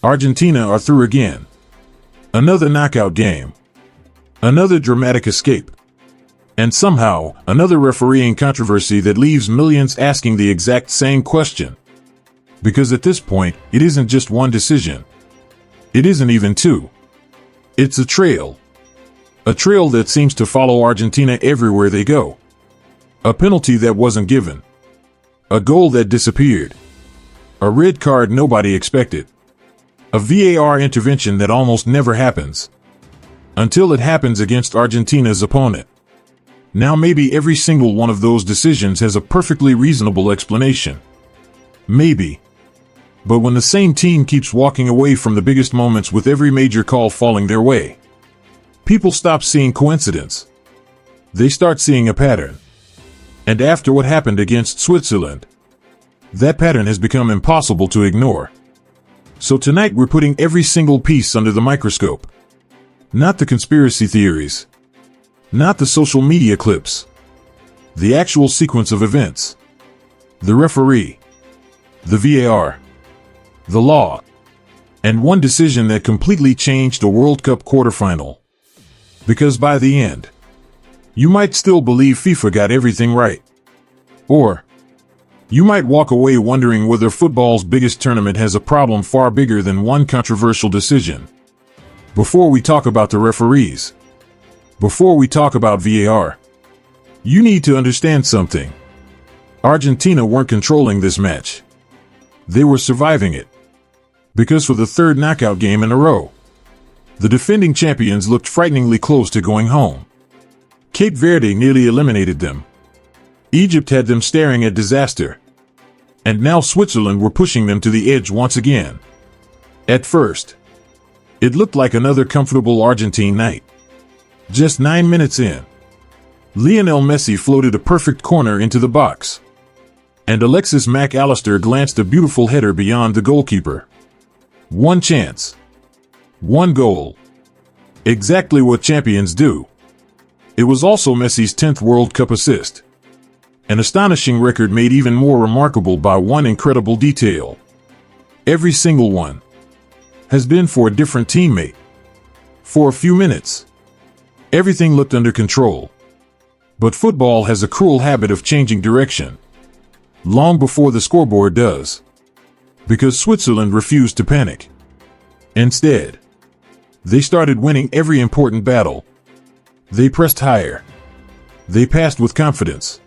Argentina are through again. Another knockout game. Another dramatic escape. And somehow, another refereeing controversy that leaves millions asking the exact same question. Because at this point, it isn't just one decision. It isn't even two. It's a trail. A trail that seems to follow Argentina everywhere they go. A penalty that wasn't given. A goal that disappeared. A red card nobody expected. A VAR intervention that almost never happens. Until it happens against Argentina's opponent. Now maybe every single one of those decisions has a perfectly reasonable explanation. Maybe. But when the same team keeps walking away from the biggest moments with every major call falling their way, people stop seeing coincidence. They start seeing a pattern. And after what happened against Switzerland, that pattern has become impossible to ignore. So tonight we're putting every single piece under the microscope. Not the conspiracy theories. Not the social media clips. The actual sequence of events. The referee. The VAR. The law. And one decision that completely changed a World Cup quarterfinal. Because by the end, you might still believe FIFA got everything right. Or, you might walk away wondering whether football's biggest tournament has a problem far bigger than one controversial decision. Before we talk about the referees, before we talk about VAR, you need to understand something. Argentina weren't controlling this match. They were surviving it. Because for the third knockout game in a row, the defending champions looked frighteningly close to going home. Cape Verde nearly eliminated them. Egypt had them staring at disaster. And now Switzerland were pushing them to the edge once again. At first, it looked like another comfortable Argentine night. Just 9 minutes in, Lionel Messi floated a perfect corner into the box. And Alexis Mac Allister glanced a beautiful header beyond the goalkeeper. One chance. One goal. Exactly what champions do. It was also Messi's 10th World Cup assist. An astonishing record made even more remarkable by one incredible detail. Every single one has been for a different teammate. For a few minutes, everything looked under control. But football has a cruel habit of changing direction. Long before the scoreboard does. Because Switzerland refused to panic. Instead, they started winning every important battle. They pressed higher. They passed with confidence.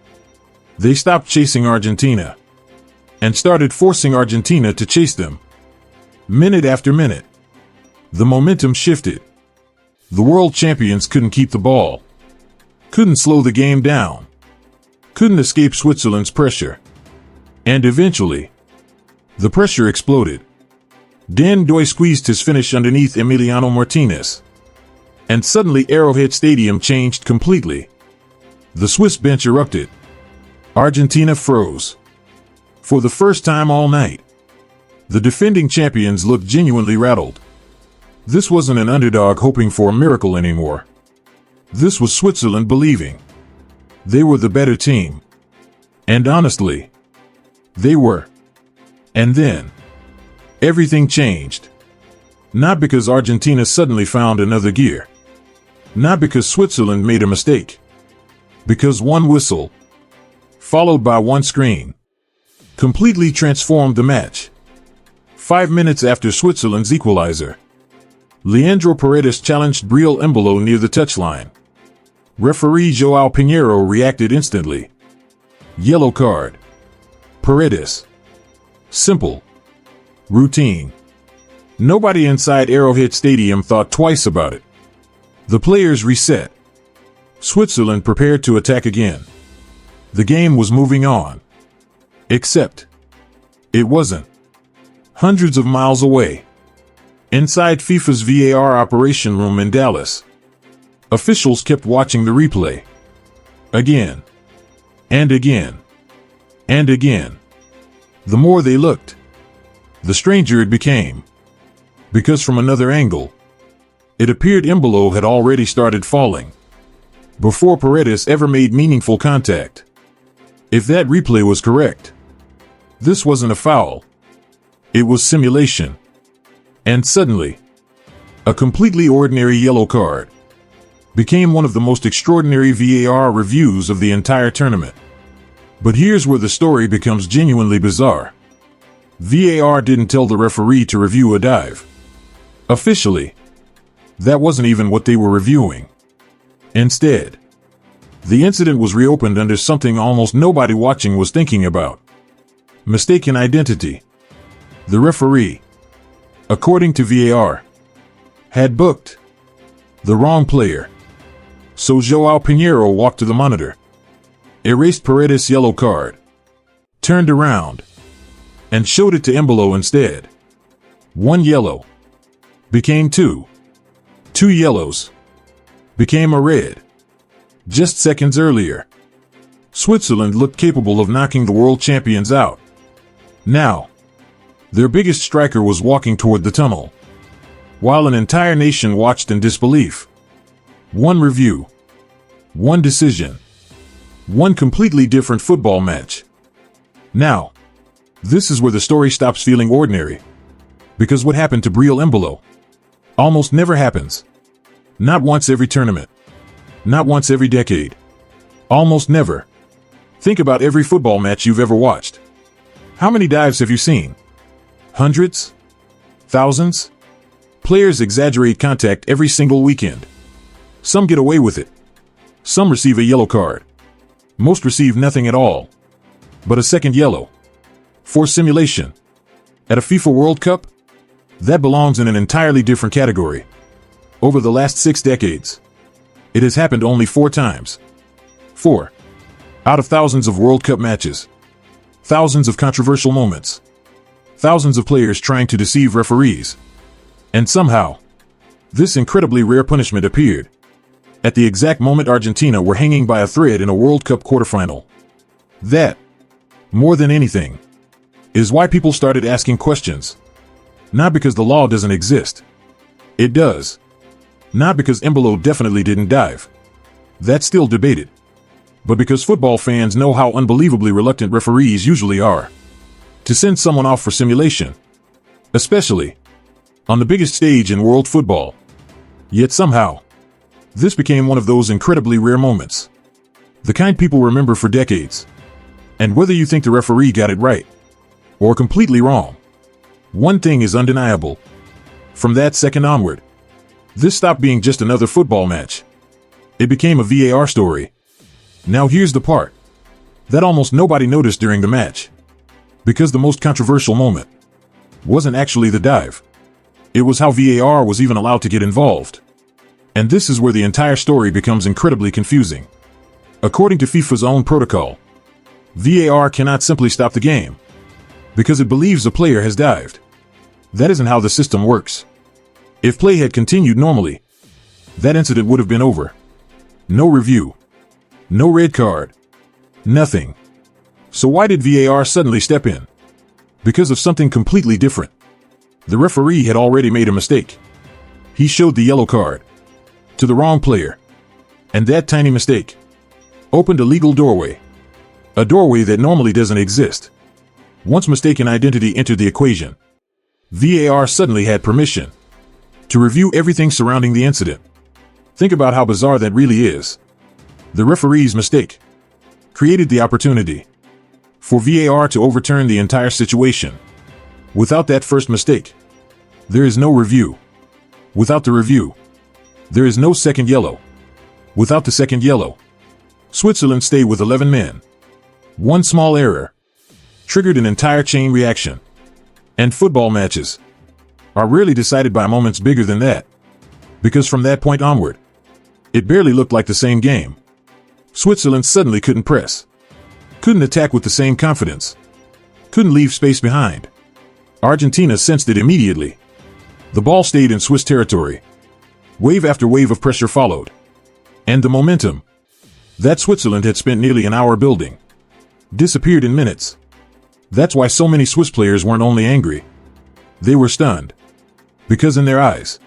They stopped chasing Argentina. And started forcing Argentina to chase them. Minute after minute. The momentum shifted. The world champions couldn't keep the ball. Couldn't slow the game down. Couldn't escape Switzerland's pressure. And eventually, the pressure exploded. Dan Doy squeezed his finish underneath Emiliano Martinez. And suddenly Arrowhead Stadium changed completely. The Swiss bench erupted. Argentina froze. For the first time all night, the defending champions looked genuinely rattled. This wasn't an underdog hoping for a miracle anymore. This was Switzerland believing they were the better team. And honestly, they were. And then, everything changed. Not because Argentina suddenly found another gear. Not because Switzerland made a mistake. Because one whistle, followed by one screen, completely transformed the match. 5 minutes after Switzerland's equalizer, Leandro Paredes challenged Briel Embolo near the touchline. Referee João Pinheiro reacted instantly. Yellow card. Paredes. Simple. Routine. Nobody inside Arrowhead Stadium thought twice about it. The players reset. Switzerland prepared to attack again. The game was moving on. Except, it wasn't. Hundreds of miles away, inside FIFA's VAR operation room in Dallas, officials kept watching the replay. Again. And again. And again. The more they looked, the stranger it became. Because from another angle, it appeared Embolo had already started falling before Paredes ever made meaningful contact. If that replay was correct, this wasn't a foul. It was simulation. And suddenly, a completely ordinary yellow card became one of the most extraordinary VAR reviews of the entire tournament. But here's where the story becomes genuinely bizarre. VAR didn't tell the referee to review a dive. Officially, that wasn't even what they were reviewing. Instead, the incident was reopened under something almost nobody watching was thinking about: mistaken identity. The referee, according to VAR, had booked the wrong player. So João Pinheiro walked to the monitor, erased Paredes' yellow card, turned around, and showed it to Embolo instead. 1 yellow became 2. 2 yellows became a red. Just seconds earlier, Switzerland looked capable of knocking the world champions out. Now, their biggest striker was walking toward the tunnel, while an entire nation watched in disbelief. 1 review, 1 decision, 1 completely different football match. Now, this is where the story stops feeling ordinary. Because what happened to Breel Embolo almost never happens. Not once every tournament. Not once every decade. Almost never. Think about every football match you've ever watched. How many dives have you seen? Hundreds? Thousands? Players exaggerate contact every single weekend. Some get away with it. Some receive a yellow card. Most receive nothing at all. But a second yellow. For simulation. At a FIFA World Cup? That belongs in an entirely different category. Over the last 6 decades, it has happened only 4 times. 4. Out of thousands of World Cup matches. Thousands of controversial moments. Thousands of players trying to deceive referees. And somehow, this incredibly rare punishment appeared at the exact moment Argentina were hanging by a thread in a World Cup quarterfinal. That, more than anything, is why people started asking questions. Not because the law doesn't exist. It does. Not because Embolo definitely didn't dive. That's still debated. But because football fans know how unbelievably reluctant referees usually are to send someone off for simulation. Especially on the biggest stage in world football. Yet somehow, this became one of those incredibly rare moments. The kind people remember for decades. And whether you think the referee got it right or completely wrong, one thing is undeniable. From that second onward, this stopped being just another football match. It became a VAR story. Now here's the part that almost nobody noticed during the match. Because the most controversial moment wasn't actually the dive. It was how VAR was even allowed to get involved. And this is where the entire story becomes incredibly confusing. According to FIFA's own protocol, VAR cannot simply stop the game because it believes a player has dived. That isn't how the system works. If play had continued normally, that incident would have been over. No review. No red card. Nothing. So why did VAR suddenly step in? Because of something completely different. The referee had already made a mistake. He showed the yellow card to the wrong player. And that tiny mistake opened a legal doorway. A doorway that normally doesn't exist. Once mistaken identity entered the equation, VAR suddenly had permission to review everything surrounding the incident. Think about how bizarre that really is. The referee's mistake created the opportunity for VAR to overturn the entire situation. Without that first mistake, there is no review. Without the review, there is no second yellow. Without the second yellow, Switzerland stayed with 11 men. One small error triggered an entire chain reaction. And football matches are rarely decided by moments bigger than that. Because from that point onward, it barely looked like the same game. Switzerland suddenly couldn't press. Couldn't attack with the same confidence. Couldn't leave space behind. Argentina sensed it immediately. The ball stayed in Swiss territory. Wave after wave of pressure followed. And the momentum that Switzerland had spent nearly an hour building disappeared in minutes. That's why so many Swiss players weren't only angry. They were stunned. Because in their eyes,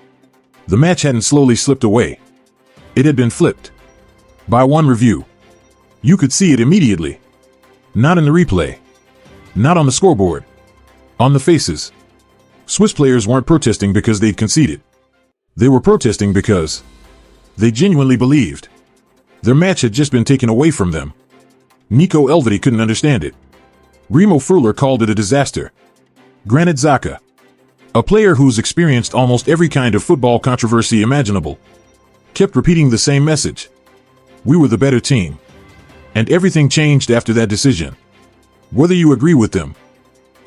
the match hadn't slowly slipped away. It had been flipped. By one review. You could see it immediately. Not in the replay. Not on the scoreboard. On the faces. Swiss players weren't protesting because they'd conceded. They were protesting because they genuinely believed their match had just been taken away from them. Nico Elvedi couldn't understand it. Remo Freuler called it a disaster. Granit Xhaka, a player who's experienced almost every kind of football controversy imaginable, kept repeating the same message. We were the better team. And everything changed after that decision. Whether you agree with them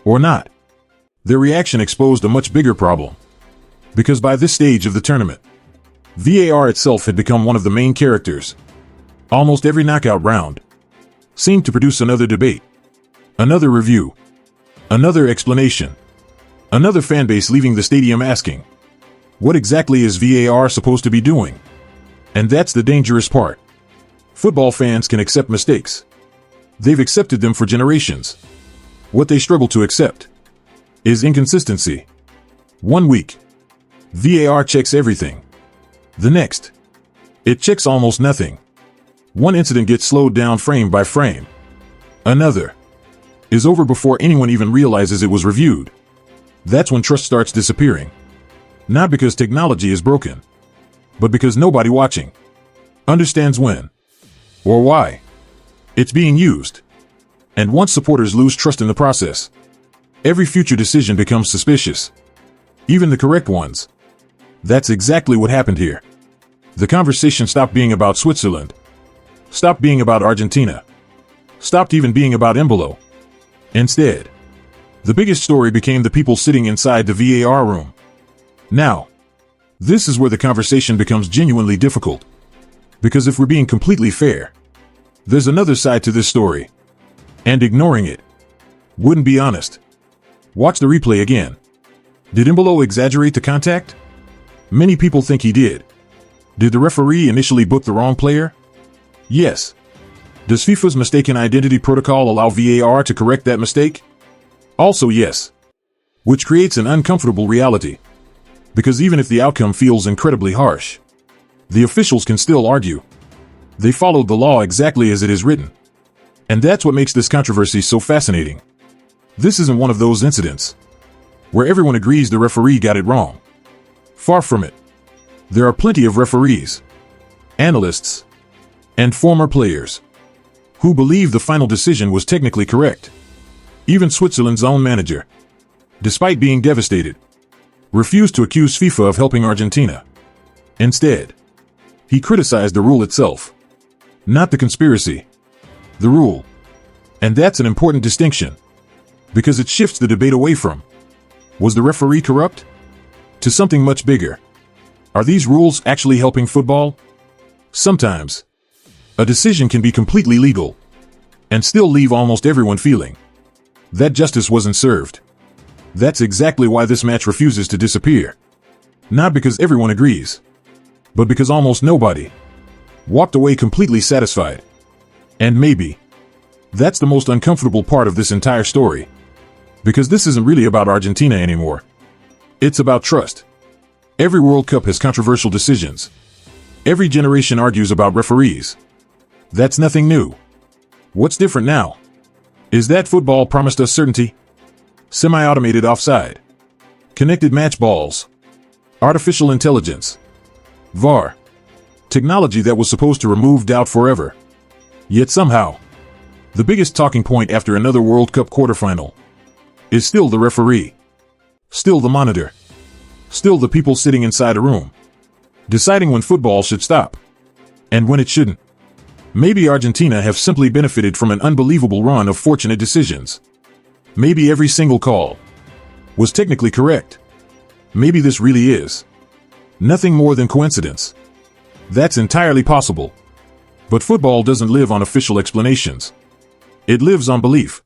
or not, their reaction exposed a much bigger problem. Because by this stage of the tournament, VAR itself had become one of the main characters. Almost every knockout round seemed to produce another debate, another review, another explanation, another fanbase leaving the stadium asking, what exactly is VAR supposed to be doing? And that's the dangerous part. Football fans can accept mistakes. They've accepted them for generations. What they struggle to accept is inconsistency. 1 week, VAR checks everything. The next, it checks almost nothing. One incident gets slowed down frame by frame. Another is over before anyone even realizes it was reviewed. That's when trust starts disappearing. Not because technology is broken, but because nobody watching understands when or why it's being used. And once supporters lose trust in the process, every future decision becomes suspicious. Even the correct ones. That's exactly what happened here. The conversation stopped being about Switzerland, stopped being about Argentina, stopped even being about Embolo. Instead, the biggest story became the people sitting inside the VAR room. Now, this is where the conversation becomes genuinely difficult. Because if we're being completely fair, there's another side to this story. And ignoring it wouldn't be honest. Watch the replay again. Did Embolo exaggerate the contact? Many people think he did. Did the referee initially book the wrong player? Yes. Does FIFA's mistaken identity protocol allow VAR to correct that mistake? Also yes. Which creates an uncomfortable reality. Because even if the outcome feels incredibly harsh, the officials can still argue they followed the law exactly as it is written. And that's what makes this controversy so fascinating. This isn't one of those incidents where everyone agrees the referee got it wrong. Far from it. There are plenty of referees, analysts, and former players who believe the final decision was technically correct. Even Switzerland's own manager, despite being devastated, refused to accuse FIFA of helping Argentina. Instead, he criticized the rule itself, not the conspiracy. The rule. And that's an important distinction, because it shifts the debate away from, was the referee corrupt? To something much bigger. Are these rules actually helping football? Sometimes, a decision can be completely legal, and still leave almost everyone feeling that justice wasn't served. That's exactly why this match refuses to disappear. Not because everyone agrees, but because almost nobody walked away completely satisfied. And maybe that's the most uncomfortable part of this entire story. Because this isn't really about Argentina anymore. It's about trust. Every World Cup has controversial decisions. Every generation argues about referees. That's nothing new. What's different now is that football promised us certainty. Semi-automated offside, connected match balls, artificial intelligence, VAR, technology that was supposed to remove doubt forever. Yet somehow, the biggest talking point after another World Cup quarterfinal is still the referee, still the monitor, still the people sitting inside a room, deciding when football should stop and when it shouldn't. Maybe Argentina have simply benefited from an unbelievable run of fortunate decisions. Maybe every single call was technically correct. Maybe this really is nothing more than coincidence. That's entirely possible. But football doesn't live on official explanations. It lives on belief.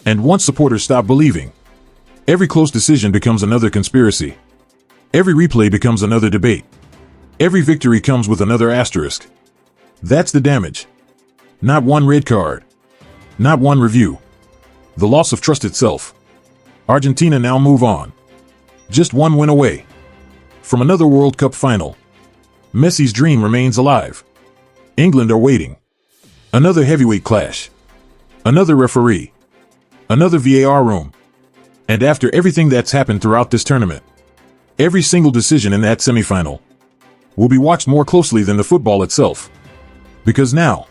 And once supporters stop believing, every close decision becomes another conspiracy. Every replay becomes another debate. Every victory comes with another asterisk. That's the damage. Not one red card. Not one review. The loss of trust itself. Argentina now move on. Just one win away from another World Cup final. Messi's dream remains alive. England are waiting. Another heavyweight clash. Another referee. Another VAR room. And after everything that's happened throughout this tournament, every single decision in that semifinal will be watched more closely than the football itself. Because now,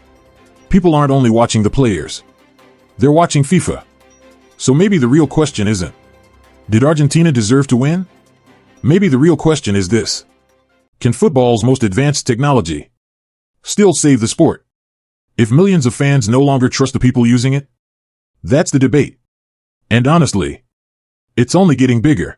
people aren't only watching the players, they're watching FIFA. So maybe the real question isn't, did Argentina deserve to win? Maybe the real question is this: can football's most advanced technology still save the sport if millions of fans no longer trust the people using it? That's the debate. And honestly, it's only getting bigger.